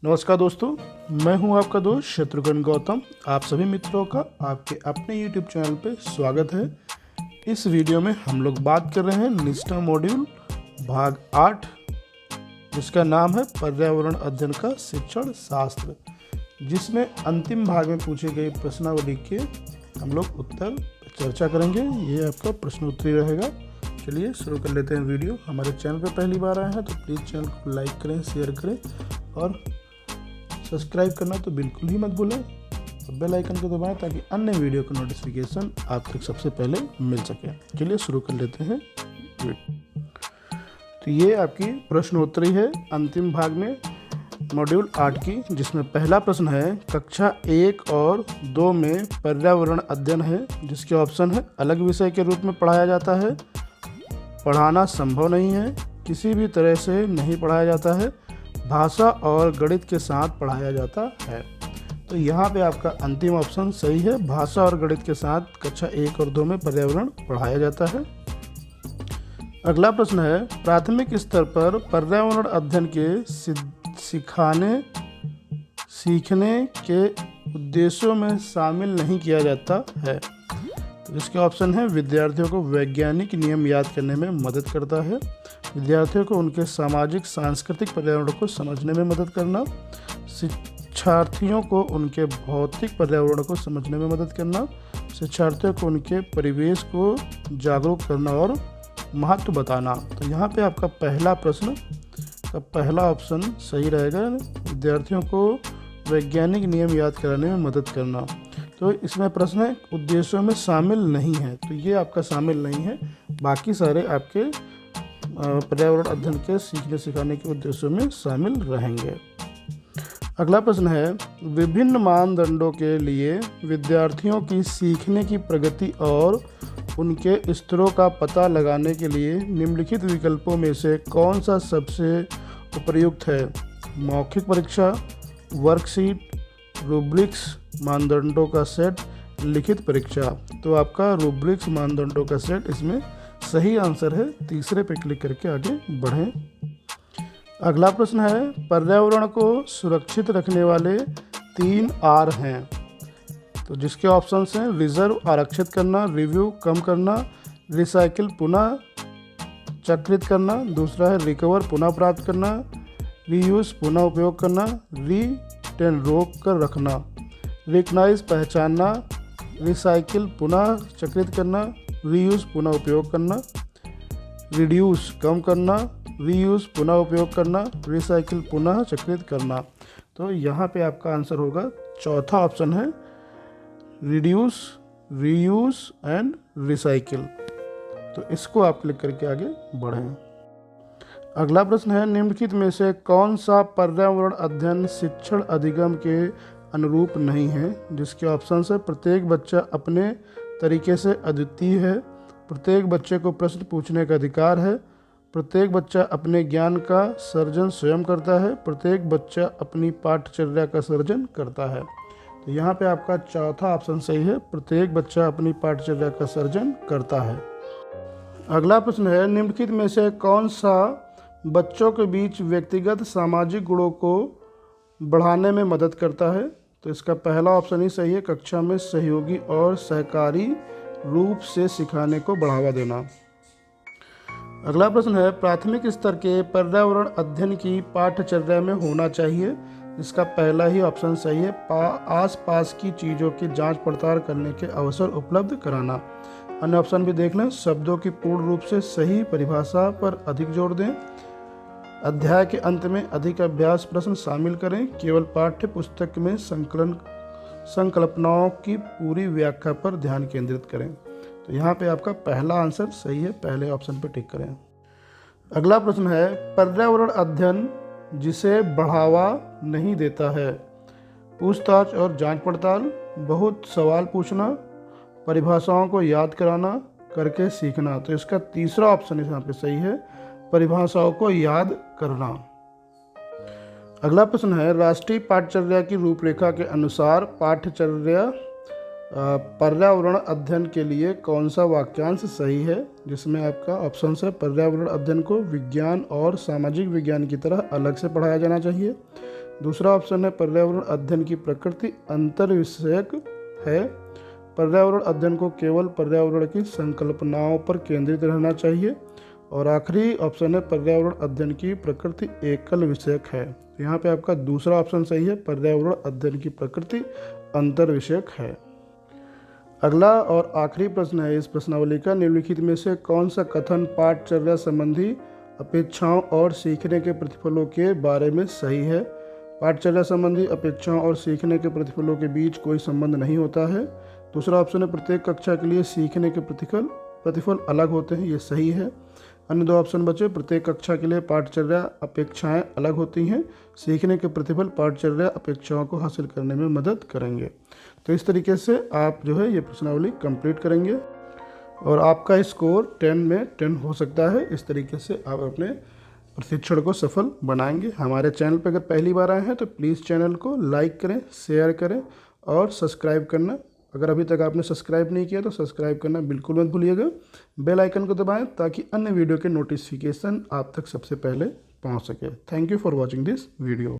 नमस्कार दोस्तों, मैं हूं आपका दोस्त शत्रुघ्न गौतम। आप सभी मित्रों का आपके अपने YouTube चैनल पे स्वागत है। इस वीडियो में हम लोग बात कर रहे हैं निष्ठा मॉड्यूल भाग 8, जिसका नाम है पर्यावरण अध्ययन का शिक्षण शास्त्र, जिसमें अंतिम भाग में पूछे गए प्रश्नावली के हम लोग उत्तर चर्चा करेंगे। ये आपका प्रश्नोत्तरी रहेगा। चलिए शुरू कर लेते हैं वीडियो। हमारे चैनल पर पहली बार आए हैं तो प्लीज़ चैनल को लाइक करें, शेयर करें और सब्सक्राइब करना तो बिल्कुल ही मत भूलें। और बेल आइकन को दबाएं ताकि अन्य वीडियो का नोटिफिकेशन आप तक सबसे पहले मिल सके। चलिए शुरू कर लेते हैं। तो ये आपकी प्रश्नोत्तरी है अंतिम भाग में मॉड्यूल 8 की, जिसमें पहला प्रश्न है कक्षा 1 और 2 में पर्यावरण अध्ययन है, जिसके ऑप्शन है अलग विषय के रूप में पढ़ाया जाता है, पढ़ाना संभव नहीं है, किसी भी तरह से नहीं पढ़ाया जाता है, भाषा और गणित के साथ पढ़ाया जाता है। तो यहाँ पे आपका अंतिम ऑप्शन सही है। भाषा और गणित के साथ कक्षा 1 और 2 में पर्यावरण पढ़ाया जाता है। अगला प्रश्न है प्राथमिक स्तर पर पर्यावरण अध्ययन के सीखने के उद्देश्यों में शामिल नहीं किया जाता है। तो इसके ऑप्शन है विद्यार्थियों को वैज्ञानिक नियम याद करने में मदद करता है, विद्यार्थियों को उनके सामाजिक सांस्कृतिक पर्यावरण को समझने में मदद करना, शिक्षार्थियों को उनके भौतिक पर्यावरण को समझने में मदद करना, शिक्षार्थियों को उनके परिवेश को जागरूक करना और महत्व बताना। तो यहाँ पे आपका पहला प्रश्न का पहला ऑप्शन सही रहेगा, विद्यार्थियों को वैज्ञानिक नियम याद कराने में मदद करना। तो इसमें प्रश्न है उद्देश्यों में शामिल नहीं है, तो ये आपका शामिल नहीं है। बाकी सारे आपके पर्यावरण अध्ययन के सीखने सिखाने के उद्देश्यों में शामिल रहेंगे। अगला प्रश्न है विभिन्न मानदंडों के लिए विद्यार्थियों की सीखने की प्रगति और उनके स्तरों का पता लगाने के लिए निम्नलिखित विकल्पों में से कौन सा सबसे उपयुक्त है? मौखिक परीक्षा, वर्कशीट, रूब्रिक्स मानदंडों का सेट, लिखित परीक्षा। तो आपका रूब्रिक्स मानदंडों का सेट इसमें सही आंसर है। तीसरे पे क्लिक करके आगे बढ़ें। अगला प्रश्न है पर्यावरण को सुरक्षित रखने वाले 3 R हैं, तो जिसके ऑप्शंस हैं रिजर्व आरक्षित करना, रिव्यू कम करना, रिसाइकिल पुनः चक्रित करना, दूसरा है रिकवर पुनः प्राप्त करना, रीयूज पुनः उपयोग करना, रीटेन रोक कर रखना, रिकग्नाइज पहचानना, रिसाइकिल पुनः चक्रित करना, रीयूज पुनः उपयोग करना, रिड्यूस कम करना, रीयूज पुनः उपयोग करना, रिसाइकिल पुनः चक्रित करना। तो यहाँ पे आपका आंसर होगा चौथा ऑप्शन है रिड्यूस, रीयूज एंड रिसाइकिल। तो इसको आप क्लिक करके आगे बढ़ें। अगला प्रश्न है निम्नलिखित में से कौन सा पर्यावरण अध्ययन शिक्षण अधिगम के अनुरूप नहीं है? जिसके ऑप्शन है प्रत्येक बच्चा अपने तरीके से अद्वितीय है, प्रत्येक बच्चे को प्रश्न पूछने का अधिकार है, प्रत्येक बच्चा अपने ज्ञान का सर्जन स्वयं करता है, प्रत्येक बच्चा अपनी पाठचर्या का सर्जन करता है। तो यहाँ पे आपका चौथा ऑप्शन सही है, प्रत्येक बच्चा अपनी पाठचर्या का सर्जन करता है। अगला प्रश्न है निम्नलिखित में से कौन सा बच्चों के बीच व्यक्तिगत सामाजिक गुणों को बढ़ाने में मदद करता है? तो इसका पहला ऑप्शन ही सही है, कक्षा में सहयोगी और सहकारी रूप से सिखाने को बढ़ावा देना। अगला प्रश्न है प्राथमिक स्तर के पर्यावरण अध्ययन की पाठ्यचर्या में होना चाहिए। इसका पहला ही ऑप्शन सही है, आसपास की चीज़ों की जांच पड़ताल करने के अवसर उपलब्ध कराना। अन्य ऑप्शन भी देख लें। शब्दों की पूर्ण रूप से सही परिभाषा पर अधिक जोर दें, अध्याय के अंत में अधिक अभ्यास प्रश्न शामिल करें, केवल पाठ्य पुस्तक में संकल्पनाओं की पूरी व्याख्या पर ध्यान केंद्रित करें। तो यहाँ पे आपका पहला आंसर सही है, पहले ऑप्शन पे टिक करें। अगला प्रश्न है पर्यावरण अध्ययन जिसे बढ़ावा नहीं देता है? पूछताछ और जांच पड़ताल, बहुत सवाल पूछना, परिभाषाओं को याद कराना, करके सीखना। तो इसका तीसरा ऑप्शन यहाँ पे सही है, परिभाषाओं को याद करना। अगला प्रश्न है राष्ट्रीय पाठ्यचर्या की रूपरेखा के अनुसार पाठ्यचर्या पर्यावरण अध्ययन के लिए कौन सा वाक्यांश सही है? जिसमें आपका ऑप्शन है पर्यावरण अध्ययन को विज्ञान और सामाजिक विज्ञान की तरह अलग से पढ़ाया जाना चाहिए, दूसरा ऑप्शन है पर्यावरण अध्ययन की प्रकृति अंतर विषयक है। पर्यावरण अध्ययन को केवल पर्यावरण की संकल्पनाओं पर केंद्रित रहना चाहिए। और आखिरी ऑप्शन है पर्यावरण अध्ययन की प्रकृति एकल विषयक है। यहाँ पे आपका दूसरा ऑप्शन सही है, पर्यावरण अध्ययन की प्रकृति अंतर विषयक है। अगला और आखिरी प्रश्न है इस प्रश्नावली का, निम्नलिखित में से कौन सा कथन पाठचर्या संबंधी अपेक्षाओं और सीखने के प्रतिफलों के बारे में सही है। पाठचर्या संबंधी अपेक्षाओं और सीखने के प्रतिफलों के बीच कोई संबंध नहीं होता है। दूसरा ऑप्शन है प्रत्येक कक्षा के लिए सीखने के प्रतिफल अलग होते हैं, ये सही है। अन्य दो ऑप्शन बचे, प्रत्येक कक्षा के लिए पाठचर्या अपेक्षाएं अलग होती हैं, सीखने के प्रतिफल पाठचर्या अपेक्षाओं को हासिल करने में मदद करेंगे। तो इस तरीके से आप जो है ये प्रश्नावली कंप्लीट करेंगे और आपका स्कोर 10 में 10 हो सकता है। इस तरीके से आप अपने प्रशिक्षण को सफल बनाएंगे। हमारे चैनल पर अगर पहली बार आए हैं तो प्लीज़ चैनल को लाइक करें, शेयर करें और सब्सक्राइब करना, अगर अभी तक आपने सब्सक्राइब नहीं किया तो सब्सक्राइब करना बिल्कुल मत भूलिएगा। बेल आइकन को दबाएं ताकि अन्य वीडियो के नोटिफिकेशन आप तक सबसे पहले पहुंच सके। Thank you for watching this video.